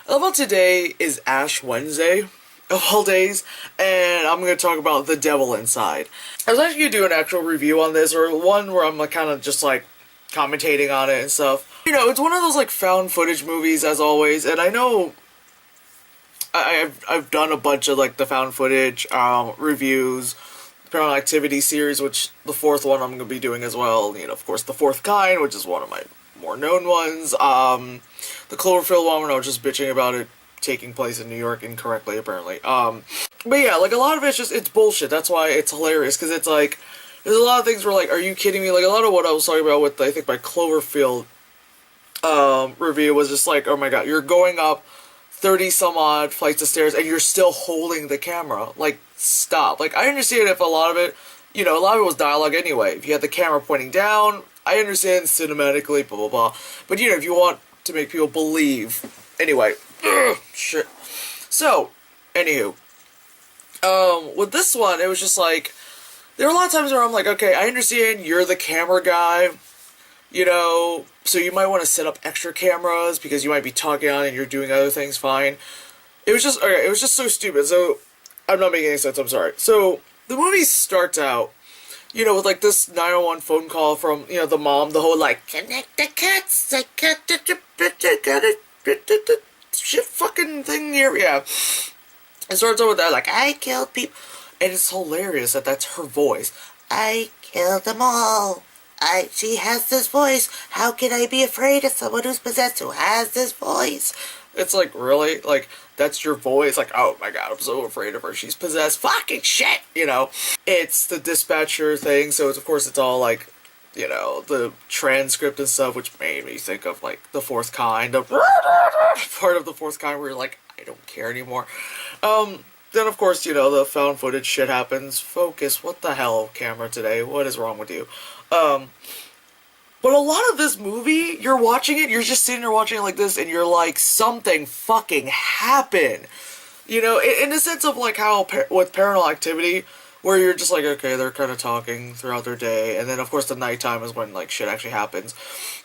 About today is Ash Wednesday of all days, and I'm going to talk about The Devil Inside. I was actually going to do an actual review on this, or one where I'm like kind of just like commentating on it and stuff. You know, it's one of those like found footage movies as always, and I know I've done a bunch of like the found footage reviews, Paranormal Activity series, which the fourth one I'm going to be doing as well. You know, of course, The Fourth Kind, which is one of my more known ones. The Cloverfield one, when I was just bitching about it taking place in New York incorrectly, apparently. But yeah, like a lot of it's just, it's bullshit. That's why it's hilarious, because it's like, there's a lot of things where like, are you kidding me? Like a lot of what I was talking about with, I think, my Cloverfield review was just like, oh my god, you're going up 30 some odd flights of stairs and you're still holding the camera. Like, stop. Like, I understand if a lot of it, you know, a lot of it was dialogue anyway. If you had the camera pointing down, I understand cinematically, blah, blah, blah. But, you know, if you want to make people believe. Anyway. Shit. So, anywho. With this one, it was just like, there were a lot of times where I'm like, okay, I understand you're the camera guy, you know, so you might want to set up extra cameras because you might be talking on and you're doing other things, fine. It was just, okay, it was just so stupid, so, I'm not making any sense, I'm sorry. So, the movie starts out, you know, with like this 911 phone call from, you know, the mom, the whole like, connect the cats, I got it, shit fucking thing here, yeah. It starts out with that, like, I killed people, and it's hilarious that that's her voice. I killed them all. She has this voice. How can I be afraid of someone who's possessed who has this voice? It's like, really? Like, that's your voice? Like, oh my god, I'm so afraid of her. She's possessed. Fucking shit! You know? It's the dispatcher thing, so it's, of course, it's all like, you know, the transcript and stuff, which made me think of, like, The Fourth Kind, of part of The Fourth Kind where you're like, I don't care anymore. Then, of course, you know, the found footage shit happens. Focus, what the hell, camera today? What is wrong with you? But a lot of this movie, you're watching it, you're just sitting there watching it like this, and you're like, something fucking happened. You know, in the sense of, like, how with Paranormal Activity, where you're just like, okay, they're kind of talking throughout their day, and then, of course, the nighttime is when, like, shit actually happens.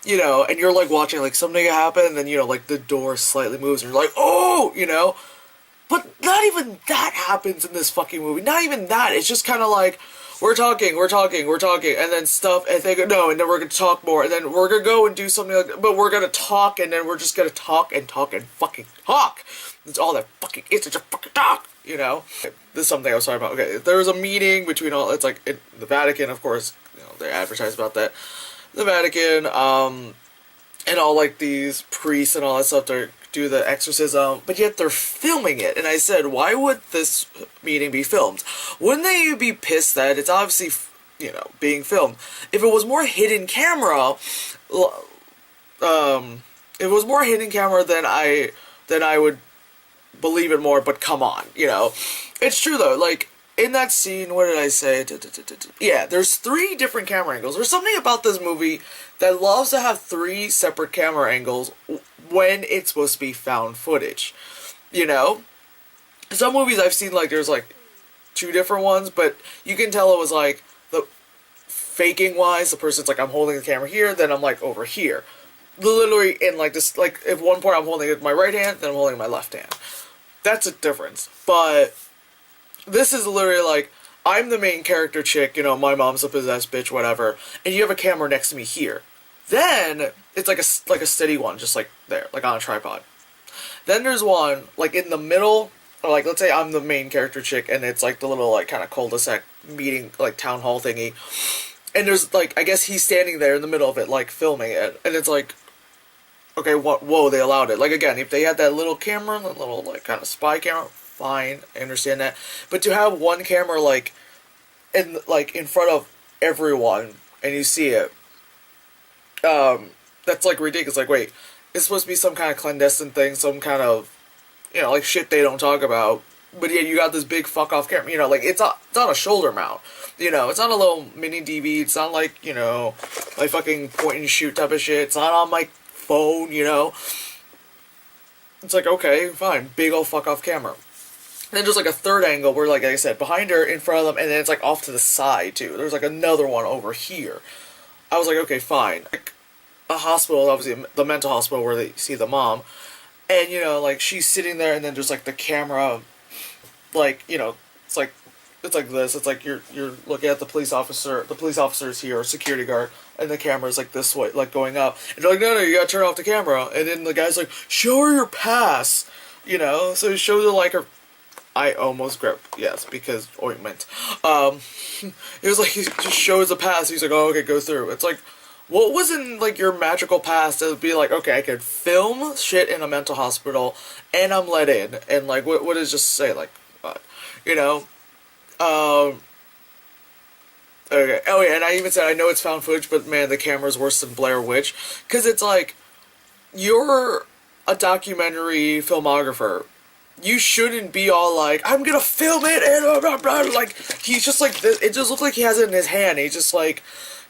You know, and you're, like, watching, like, something happen, and then, you know, like, the door slightly moves, and you're like, oh, you know? But not even that happens in this fucking movie. Not even that. It's just kind of like, we're talking, and then stuff, and they go, no, and then we're going to talk more, and then we're going to go and do something like that, but we're going to talk, and then we're just going to talk and fucking talk. That's all that fucking is, just fucking talk, you know? This is something I was talking about. Okay, there was a meeting between all, it's like, the Vatican, of course, you know, they advertise about that. The Vatican, and all, like, these priests and all that stuff to do the exorcism, but yet they're filming it. And I said, why would this meeting be filmed? Wouldn't they be pissed that it's obviously, you know, being filmed? If it was more hidden camera, then I would believe it more, but come on, you know. It's true, though, like, in that scene, what did I say? Yeah, there's 3 different camera angles. There's something about this movie that loves to have 3 separate camera angles when it's supposed to be found footage. You know? Some movies I've seen, like, there's, like, 2 different ones, but you can tell it was, like, the faking-wise, the person's like, I'm holding the camera here, then I'm, like, over here. Literally in, like, this, like, if one part I'm holding it with my right hand, then I'm holding my left hand. That's a difference. But this is literally like, I'm the main character chick, you know, my mom's a possessed bitch, whatever, and you have a camera next to me here. Then, it's like a steady one, just like there, like on a tripod. Then there's one, like in the middle, or like, let's say I'm the main character chick, and it's like the little, like, kind of cul-de-sac meeting, like, town hall thingy. And there's, like, I guess he's standing there in the middle of it, like, filming it, and it's like, okay, whoa, they allowed it. Like, again, if they had that little camera, that little, like, kind of spy camera, fine, I understand that. But to have one camera, like, in front of everyone, and you see it, that's, like, ridiculous. Like, wait, it's supposed to be some kind of clandestine thing, some kind of, you know, like, shit they don't talk about, but yet you got this big fuck-off camera, you know, like, it's on a shoulder mount, you know, it's not a little mini DV, it's not like, you know, like, fucking point-and-shoot type of shit, it's not on my phone, you know, it's like, okay, fine, big old fuck-off camera. And then there's, like, a third angle where, like I said, behind her, in front of them, and then it's, like, off to the side, too. There's, like, another one over here. I was like, okay, fine. Like, a hospital, obviously, the mental hospital where they see the mom, and like she's sitting there, and then there's like the camera, like it's like this. It's like you're looking at the police officer. The police officer is here, or security guard, and the camera's like this way, like going up. And you're like, no, you gotta turn off the camera. And then the guy's like, show her your pass. So he shows her like her. I almost grabbed, yes, because ointment. It was like he just shows a pass. He's like, oh, okay, go through. It's like, what was in like your magical past to be like, okay, I could film shit in a mental hospital, and I'm let in, and like, what does just say like, you know? Okay. Oh yeah, and I even said I know it's found footage, but man, the camera's worse than Blair Witch, because it's like, you're a documentary filmographer. You shouldn't be all like, I'm gonna film it, and blah, blah, blah. Like, he's just like this. It just looks like he has it in his hand. He's just kind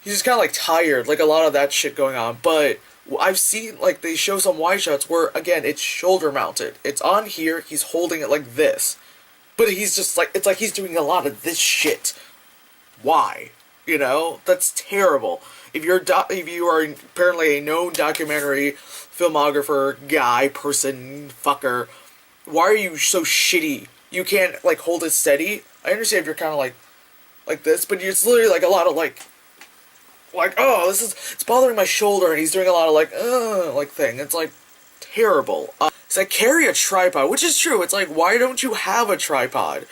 of like tired, like a lot of that shit going on. But I've seen, like, they show some wide shots where, again, it's shoulder mounted. It's on here, he's holding it like this. But he's just like, it's like he's doing a lot of this shit. Why? That's terrible. If you are apparently a known documentary filmographer, guy, person, fucker, why are you so shitty? You can't, like, hold it steady. I understand if you're kind of like this, but it's literally like a lot of like, oh, it's bothering my shoulder, and he's doing a lot of like thing. It's like terrible. It's like, carry a tripod, which is true. It's like, why don't you have a tripod?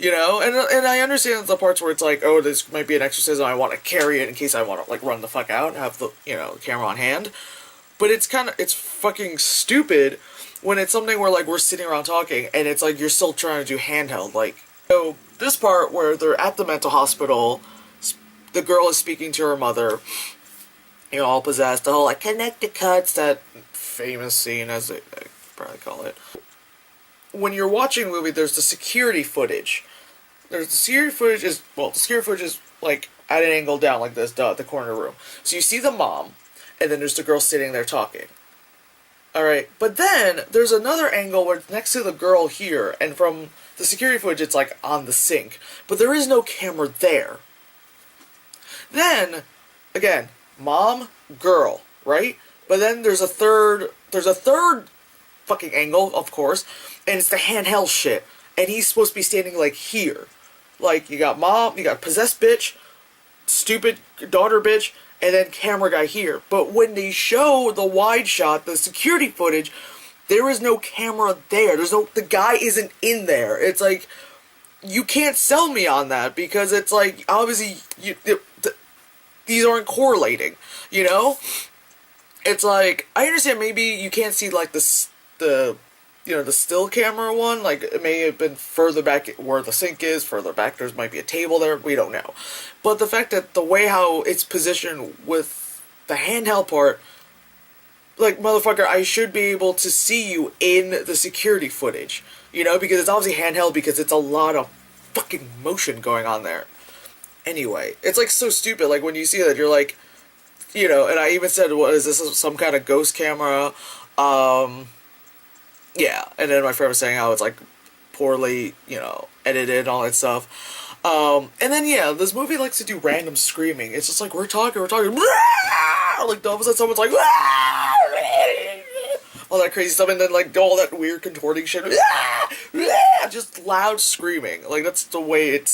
And I understand the parts where it's like, oh, this might be an exorcism, I want to carry it in case I want to like run the fuck out and have the camera on hand. But it's fucking stupid when it's something where like we're sitting around talking and it's like you're still trying to do handheld. Like, so this part where they're at the mental hospital, the girl is speaking to her mother, all possessed, the whole like connected cuts, that famous scene as they probably call it. When you're watching a movie, there's the security footage. The security footage is like at an angle down like this, the corner room. So you see the mom, and then there's the girl sitting there talking. Alright, but then there's another angle where it's next to the girl here, and from the security footage it's like on the sink. But there is no camera there. Then, again, mom, girl, right? But then there's a third fucking angle, of course, and it's the handheld shit. And he's supposed to be standing like here. Like, you got mom, you got possessed bitch, stupid daughter bitch, and then camera guy here. But when they show the wide shot, the security footage, there is no camera there. The guy isn't in there. It's like, you can't sell me on that, because it's like, obviously, these aren't correlating, It's like, I understand maybe you can't see, like, the still camera one, like, it may have been further back where the sink is, further back there might be a table there, we don't know. But the fact that the way how it's positioned with the handheld part, like, motherfucker, I should be able to see you in the security footage, because it's obviously handheld, because it's a lot of fucking motion going on there. Anyway, it's like so stupid, like, when you see that, you're like, and I even said, what is this, some kind of ghost camera? Yeah, and then my friend was saying how it's like poorly, edited and all that stuff. And then yeah, this movie likes to do random screaming. It's just like we're talking, like all of a sudden someone's like all that crazy stuff, and then like all that weird contorting shit, just loud screaming. Like that's the way it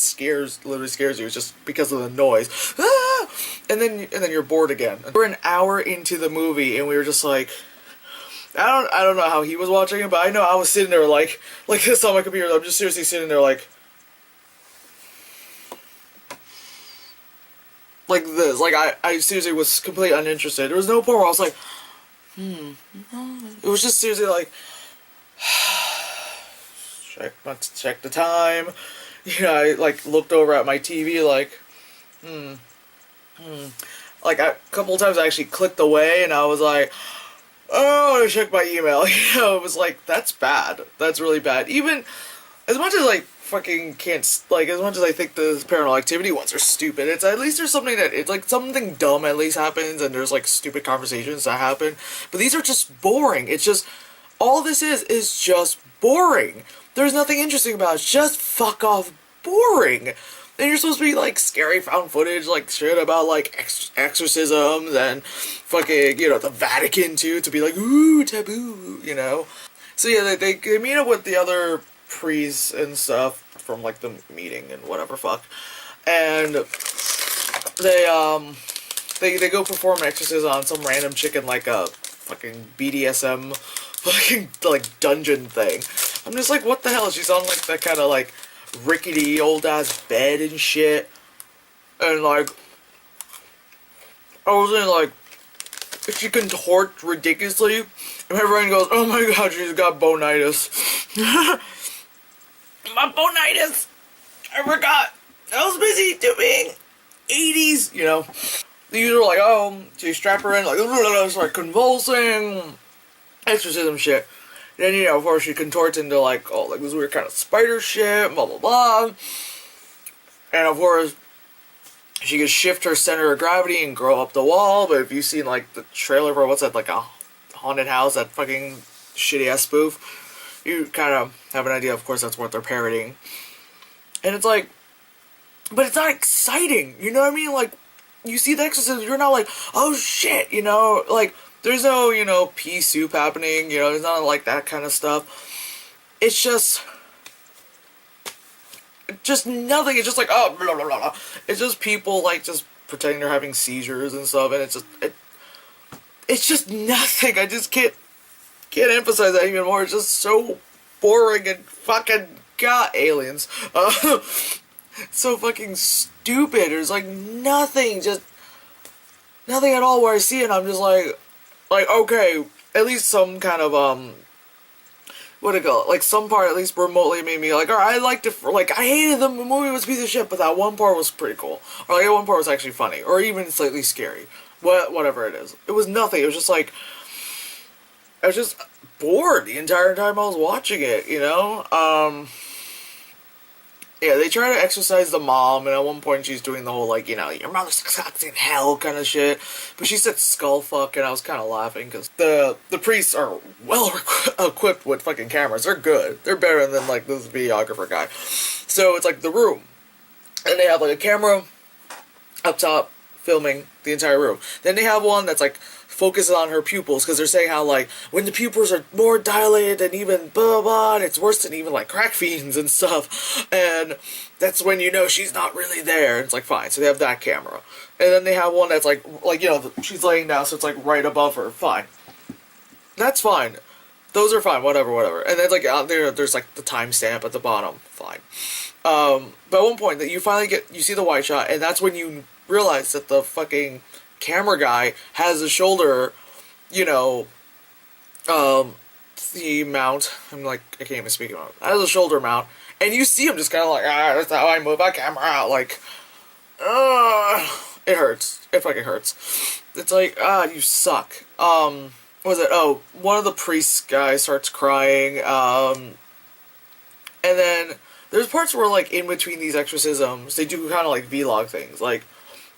literally scares you. It's just because of the noise. And then you're bored again. We're an hour into the movie, and we were just like, I don't know how he was watching it, but I know I was sitting there like this on my computer. I'm just seriously sitting there like this. Like I seriously was completely uninterested. There was no point where I was like, It was just seriously like, check the time. I like looked over at my TV like, Like a couple of times I actually clicked away, and I was like, oh, I checked my email. It was like, that's bad. That's really bad. Even as much as like fucking can't, like, as much as I think the Paranormal Activity ones are stupid, it's at least there's something that, it's like something dumb at least happens, and there's like stupid conversations that happen. But these are just boring. It's just, all this is just boring. There's nothing interesting about it. It's just fuck off boring. And you're supposed to be, like, scary found footage, like, shit about, like, exorcisms and fucking, the Vatican, too, to be like, ooh, taboo, So yeah, they meet up with the other priests and stuff from like the meeting and whatever fuck, and they go perform exorcism on some random chick in like a fucking BDSM fucking like dungeon thing. I'm just like, what the hell? She's on like that kind of like rickety old ass bed and shit, and like I was in like she contorts ridiculously, and everyone goes, "Oh my god, she's got bonitis." My bonitis. I forgot. I was busy doing 80s, you know. These are like, oh, so you strap her in, like, it's like convulsing, exorcism shit. Then, you know, of course, she contorts into, like, oh, like this weird kind of spider shit, blah, blah, blah. And, of course, she can shift her center of gravity and grow up the wall, but if you've seen, like, the trailer for, what's that, like, a haunted house, that fucking shitty-ass spoof, you kind of have an idea, of course, that's what they're parodying. And it's like, but it's not exciting, you know what I mean? Like, you see the exorcism, you're not like, oh shit, you know, like, there's no, you know, pea soup happening, you know, there's not like that kind of stuff. It's just nothing, it's just like, oh, blah, blah, blah, blah. It's just people, like, just pretending they're having seizures and stuff, and it's just nothing. I just can't emphasize that even more. It's just so boring and fucking, god, aliens. So fucking stupid. There's like nothing, just nothing at all where I see it. I'm just like, okay, at least some kind of what do you call it? Like some part at least remotely made me like, alright, I liked it. Like I hated the movie was a piece of shit, but that one part was pretty cool. Or like that one part was actually funny, or even slightly scary. Whatever it is, it was nothing. It was just like I was just bored the entire time I was watching it. You know. Yeah, they try to exorcise the mom, and at one point she's doing the whole, like, you know, your mother sucks in hell kind of shit. But she said skull fuck, and I was kind of laughing, because the priests are well equipped with fucking cameras. They're good. They're better than, like, this videographer guy. So it's, like, the room. And they have, like, a camera up top filming the entire room. Then they have one that's, like, focuses on her pupils, because they're saying how, like, when the pupils are more dilated than even blah, blah, blah, and it's worse than even, like, crack fiends and stuff, and that's when you know she's not really there. It's like, fine, so they have that camera. And then they have one that's, like, you know, she's laying down, so it's, like, right above her. Fine. That's fine. Those are fine, whatever. And then, like, there's, like, the timestamp at the bottom. Fine. But at one point, that you finally you see the wide shot, and that's when you realize that the fucking camera guy has a shoulder, you know, the mount. I'm like, I can't even speak about it. Has a shoulder mount, and you see him just kind of like, that's how I move my camera. Like, it hurts. It fucking hurts. It's like, you suck. What was it? Oh, one of the priest guys starts crying, and then there's parts where, like, in between these exorcisms, they do kind of, like, vlog things, like,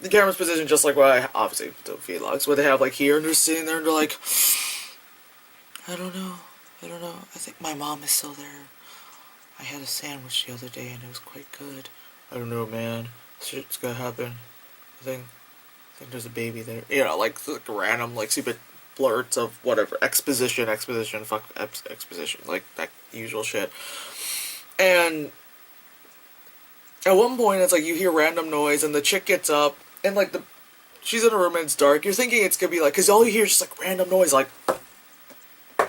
the camera's positioned just like what I obviously the vlogs, where they have like here and they're sitting there and they're like, I don't know. I think my mom is still there. I had a sandwich the other day and it was quite good. I don't know, man. Shit's gonna happen. I think there's a baby there. You know, like random, like stupid blurts of whatever exposition, fuck exposition, like that usual shit. And at one point, it's like you hear random noise and the chick gets up. And, like, she's in a room and it's dark. You're thinking it's gonna be, like, because all you hear is just, like, random noise, like... You're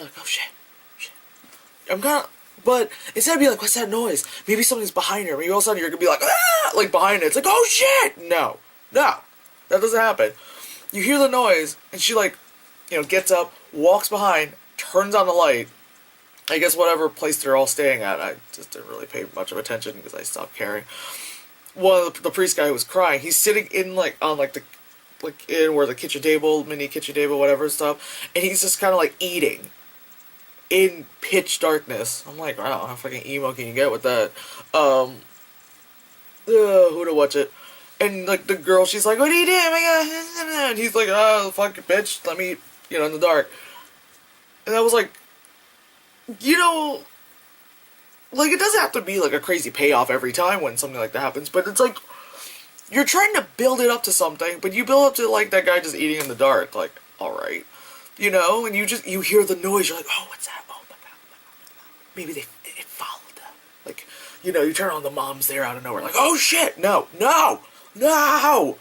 like, oh, shit. I'm gonna... But instead of being like, what's that noise? Maybe something's behind her. Maybe all of a sudden you're gonna be like, ah! Like, behind it. It's like, oh, shit! No. That doesn't happen. You hear the noise, and she, like, you know, gets up, walks behind, turns on the light. I guess whatever place they're all staying at, I just didn't really pay much of attention because I stopped caring. One of the priest guy who was crying, he's sitting in in where the kitchen table, mini kitchen table, whatever stuff, and he's just kind of like eating in pitch darkness. I'm like, wow, how fucking emo can you get with that? Who to watch it? And like the girl, she's like, what are you doing? Oh my god! And he's like, oh fucking bitch, let me, you know, in the dark. And I was like, you know. Like, it doesn't have to be, like, a crazy payoff every time when something like that happens, but it's like, you're trying to build it up to something, but you build up to, like, that guy just eating in the dark, like, alright. you know, and you hear the noise, you're like, oh, what's that? Oh my god, maybe it followed them. Like, you know, you turn on, the mom's there out of nowhere, like, oh shit, no, no, no.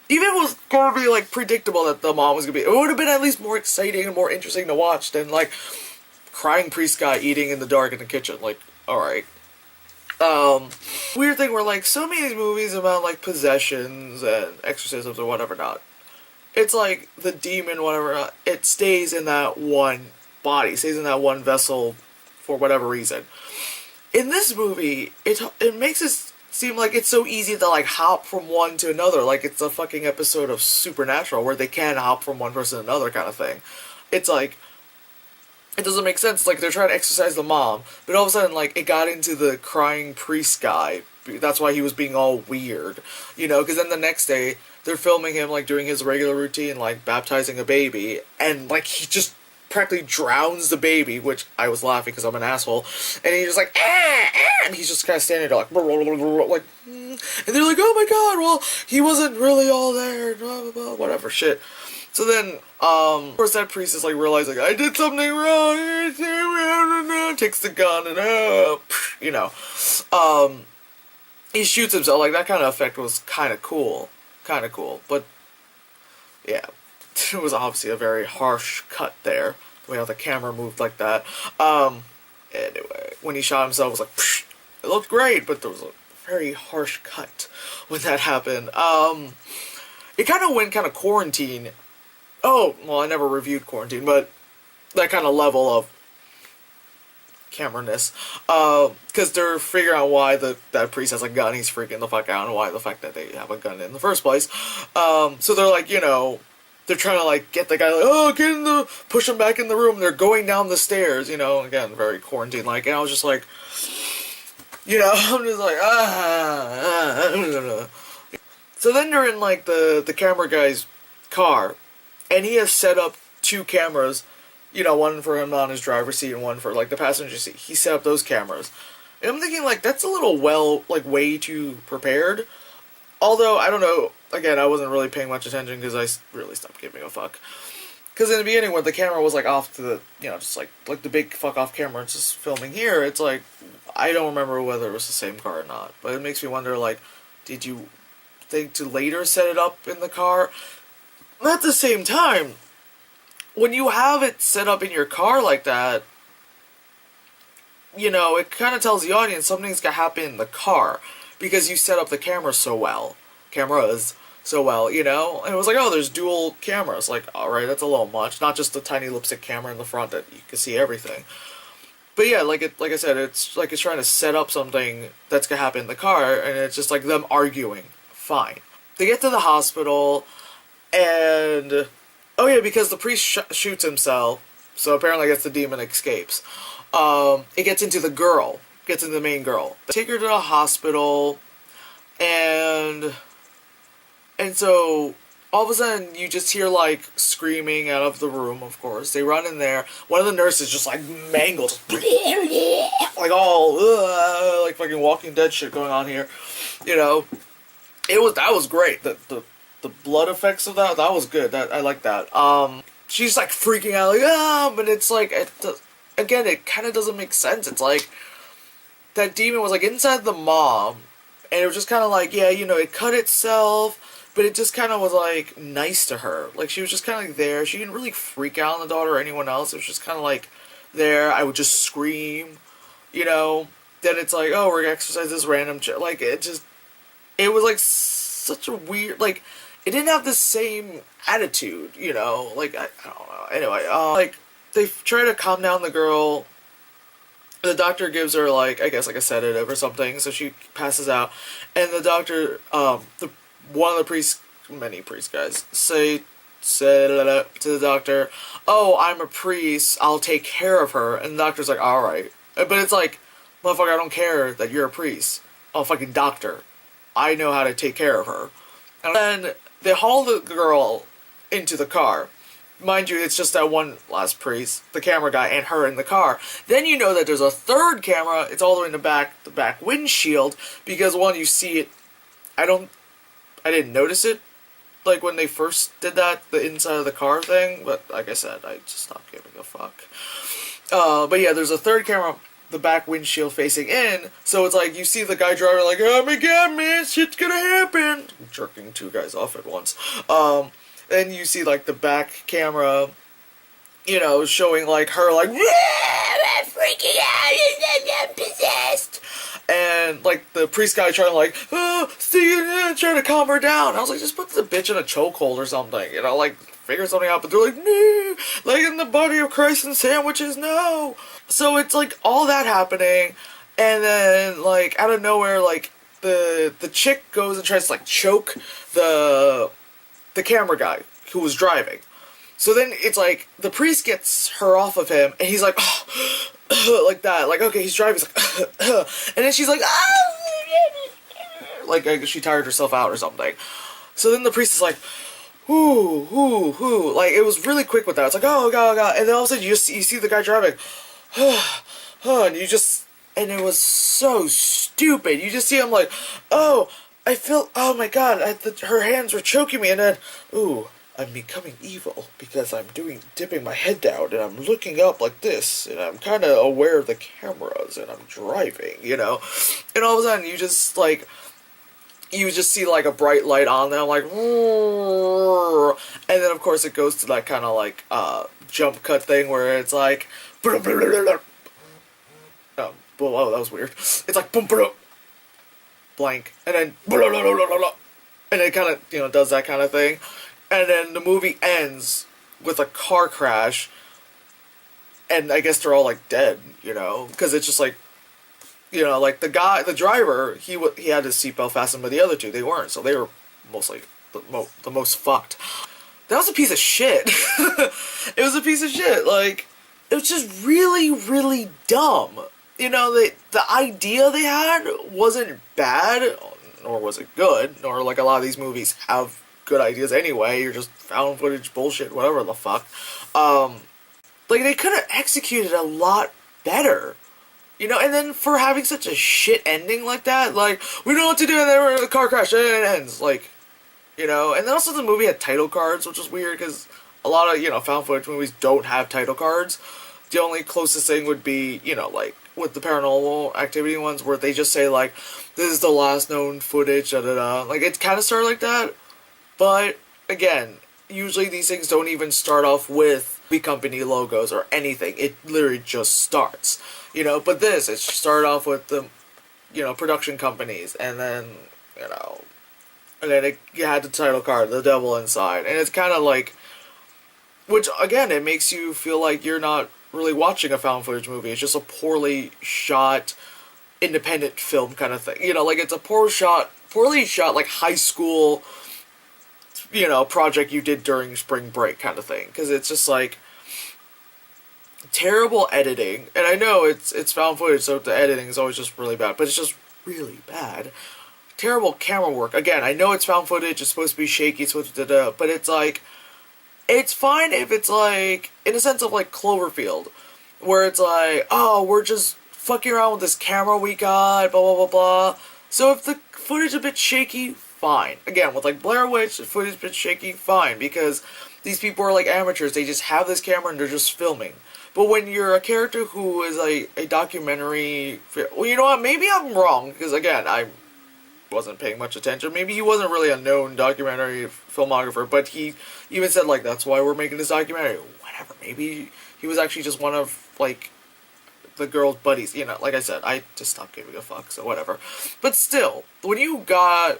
Even if it was gonna be like predictable that the mom was gonna be, it would have been at least more exciting and more interesting to watch than like crying priest guy eating in the dark in the kitchen. Like, all right. Weird thing where like so many of these movies about like possessions and exorcisms or whatever not, it's like the demon, whatever not, it stays in that one body, stays in that one vessel for whatever reason. In this movie, it makes it seem like it's so easy to like hop from one to another, like it's a fucking episode of Supernatural where they can hop from one person to another kind of thing. It's like, it doesn't make sense. Like, they're trying to exorcise the mom, but all of a sudden, like, it got into the crying priest guy. That's why he was being all weird, you know, because then the next day, they're filming him, like, doing his regular routine, like, baptizing a baby, and, like, he just practically drowns the baby, which I was laughing because I'm an asshole, and he's just like, and he's just kind of standing there, like, and they're like, oh my god, well, he wasn't really all there, blah, blah, blah, whatever, shit. So then, of course, that priest is like realizing I did something wrong. Takes the gun and you know, he shoots himself. Like that kind of effect was kind of cool, But yeah, it was obviously a very harsh cut there. The way how the camera moved like that. Anyway, when he shot himself, it was like it looked great, but there was a very harsh cut when that happened. It kind of went kind of Quarantine. Oh, well, I never reviewed Quarantine, but that kind of level of camera-ness. Because they're figuring out why that priest has a gun, he's freaking the fuck out, and why the fact that they have a gun in the first place. So they're like, you know, they're trying to, like, get the guy, like, oh, push him back in the room. They're going down the stairs, you know, again, very Quarantine-like. And I was just like, you know, I'm just like, So then they're in, like, the camera guy's car. And he has set up 2 cameras, you know, one for him on his driver's seat and one for, like, the passenger seat. He set up those cameras. And I'm thinking, like, that's a little way too prepared. Although, I don't know, again, I wasn't really paying much attention because I really stopped giving a fuck. Because in the beginning, when the camera was, like, off to the, you know, just, like the big fuck-off camera, it's just filming here, it's, like, I don't remember whether it was the same car or not. But it makes me wonder, like, did you think to later set it up in the car? At the same time, when you have it set up in your car like that, you know, it kind of tells the audience something's gonna happen in the car because you set up the cameras so well, you know? And it was like, oh, there's dual cameras. Like, alright, that's a little much. Not just the tiny lipstick camera in the front that you can see everything. But yeah, like I said, it's like it's trying to set up something that's gonna happen in the car, and it's just like them arguing. Fine. They get to the hospital. And, oh yeah, because the priest shoots himself, so apparently I guess the demon escapes. It gets into the main girl. They take her to the hospital, and so, all of a sudden, you just hear, like, screaming out of the room, of course. They run in there, one of the nurses just, like, mangled, like, all, like, fucking Walking Dead shit going on here, you know. That was great, the blood effects of that was good. I like that. She's like freaking out, like, but it's like, again, it kind of doesn't make sense. It's like, that demon was like inside the mom, and it was just kind of like, yeah, you know, it cut itself, but it just kind of was like nice to her. Like, she was just kind of like there. She didn't really freak out on the daughter or anyone else. It was just kind of like there. I would just scream, you know. Then it's like, oh, we're gonna exercise this random like, it was like such a weird, like, it didn't have the same attitude, you know, like, I don't know, anyway, like, they try to calm down the girl, the doctor gives her, like, I guess, like a sedative or something, so she passes out, and the doctor, one of the priests, many priest guys, say to the doctor, oh, I'm a priest, I'll take care of her, and the doctor's like, alright, but it's like, motherfucker, I don't care that you're a priest, I'm a fucking doctor, I know how to take care of her. And then they haul the girl into the car. Mind you, it's just that one last priest, the camera guy, and her in the car. Then you know that there's a third camera, it's all the way in the back windshield, because one, you see it, I didn't notice it, like when they first did that, the inside of the car thing, but like I said, I just stopped giving a fuck. But yeah, there's a third camera, the back windshield facing in, so it's like you see the guy driving like, oh my god, man, shit's gonna happen, jerking two guys off at once. And you see like the back camera, you know, showing like her like, I'm freaking out, I'm possessed. And like the priest guy trying to like, trying to calm her down. I was like, just put the bitch in a chokehold or something, you know, like figure something out. But they're like, no, like in the body of Christ and sandwiches, no. So it's like all that happening, and then like out of nowhere, like the chick goes and tries to like choke the camera guy who was driving. So then it's like the priest gets her off of him, and he's like, like that, like okay, he's driving, he's like, and then she's like, like she tired herself out or something. So then the priest is like, like it was really quick with that. It's like, oh god, oh god, and then all of a sudden you see the guy driving, and you just, and it was so stupid. You just see him like, oh, I feel, oh my god, her hands were choking me, and then, ooh, I'm becoming evil because I'm dipping my head down and I'm looking up like this and I'm kind of aware of the cameras and I'm driving, you know? And all of a sudden you just see like a bright light on there, like, and then of course it goes to that kind of like, jump cut thing where it's like, oh, whoa, that was weird. It's like, blank, and then, and it kind of, you know, does that kind of thing. And then the movie ends with a car crash, and I guess they're all like dead, you know, because it's just like, you know, like the driver, he had his seatbelt fastened, but the other two, they weren't, so they were mostly the most fucked. That was a piece of shit. It was a piece of shit. Like, it was just really, really dumb. You know, the idea they had wasn't bad, nor was it good, nor like a lot of these movies have good ideas anyway. You're just found footage bullshit, whatever the fuck. Like, they could have executed a lot better. You know, and then for having such a shit ending like that, like, we know what to do, and then we're in a car crash, and it ends. Like, you know, and then also the movie had title cards, which was weird, because a lot of, you know, found footage movies don't have title cards. The only closest thing would be, you know, like, with the Paranormal Activity ones, where they just say, like, this is the last known footage, da-da-da. Like, it kind of started like that. But, again, usually these things don't even start off with the company logos or anything. It literally just starts, you know. But this, it started off with the, you know, production companies, and then, you know, and then it had the title card, The Devil Inside. And it's kind of like, which, again, it makes you feel like you're not really watching a found footage movie. It's just a poorly shot, independent film kind of thing. You know, like, it's a poorly shot, like, high school, you know, project you did during spring break kind of thing. Because it's just, like, terrible editing. And I know it's found footage, so the editing is always just really bad. But it's just really bad. Terrible camera work. Again, I know it's found footage, it's supposed to be shaky, it's supposed to but it's like, it's fine if it's like, in a sense of like Cloverfield, where it's like, oh, we're just fucking around with this camera we got, blah, blah, blah, blah. So if the footage is a bit shaky, fine. Again, with like Blair Witch, the footage is a bit shaky, fine, because these people are like amateurs, they just have this camera and they're just filming. But when you're a character who is a documentary, well, you know what, maybe I'm wrong, because again, I wasn't paying much attention. Maybe he wasn't really a known documentary filmographer, but he even said, like, that's why we're making this documentary. Whatever, maybe he was actually just one of, like, the girl's buddies. You know, like I said, I just stopped giving a fuck, so whatever. But still, when you have,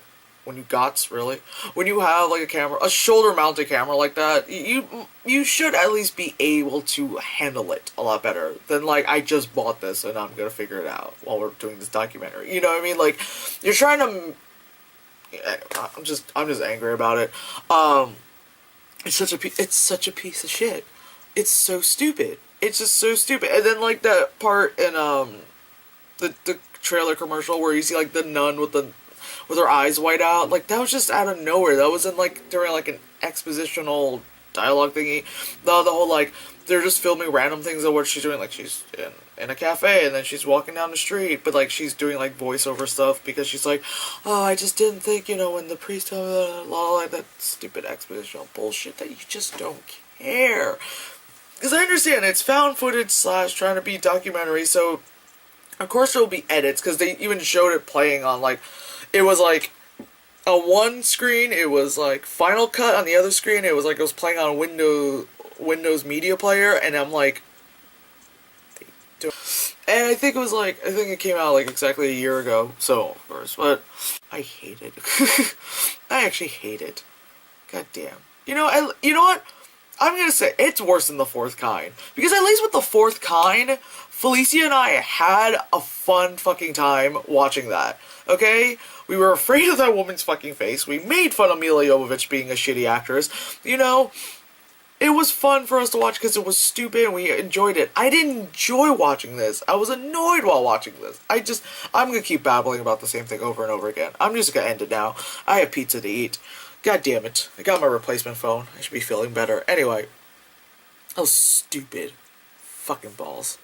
like, a camera, a shoulder-mounted camera like that, you should at least be able to handle it a lot better than, like, I just bought this and I'm gonna figure it out while we're doing this documentary. You know what I mean? Like, you're trying to... I'm just angry about it. It's such a piece of shit. It's so stupid. It's just so stupid. And then, like, that part in, the trailer commercial where you see, like, the nun with her eyes white out, like, that was just out of nowhere. That wasn't, like, during, like, an expositional dialogue thingy. The whole, like, they're just filming random things of what she's doing. Like, she's in a cafe, and then she's walking down the street, but, like, she's doing, like, voiceover stuff, because she's like, oh, I just didn't think, when the priest, like, that stupid expositional bullshit that you just don't care. Because I understand, it's found footage / trying to be documentary, so, of course there will be edits, because they even showed it playing on, like, it was, like, on one screen, it was, like, Final Cut, on the other screen, it was playing on a Windows Media Player, and I'm like, and I think it came out, like, exactly a year ago, so, of course, but I hate it. I actually hate it. God damn. You know what? I'm gonna say, it's worse than The Fourth Kind. Because at least with The Fourth Kind, Felicia and I had a fun fucking time watching that. Okay? We were afraid of that woman's fucking face. We made fun of Milla Jovovich being a shitty actress. It was fun for us to watch because it was stupid and we enjoyed it. I didn't enjoy watching this. I was annoyed while watching this. I'm gonna keep babbling about the same thing over and over again. I'm just gonna end it now. I have pizza to eat. God damn it. I got my replacement phone. I should be feeling better. Anyway. That was stupid. Fucking balls.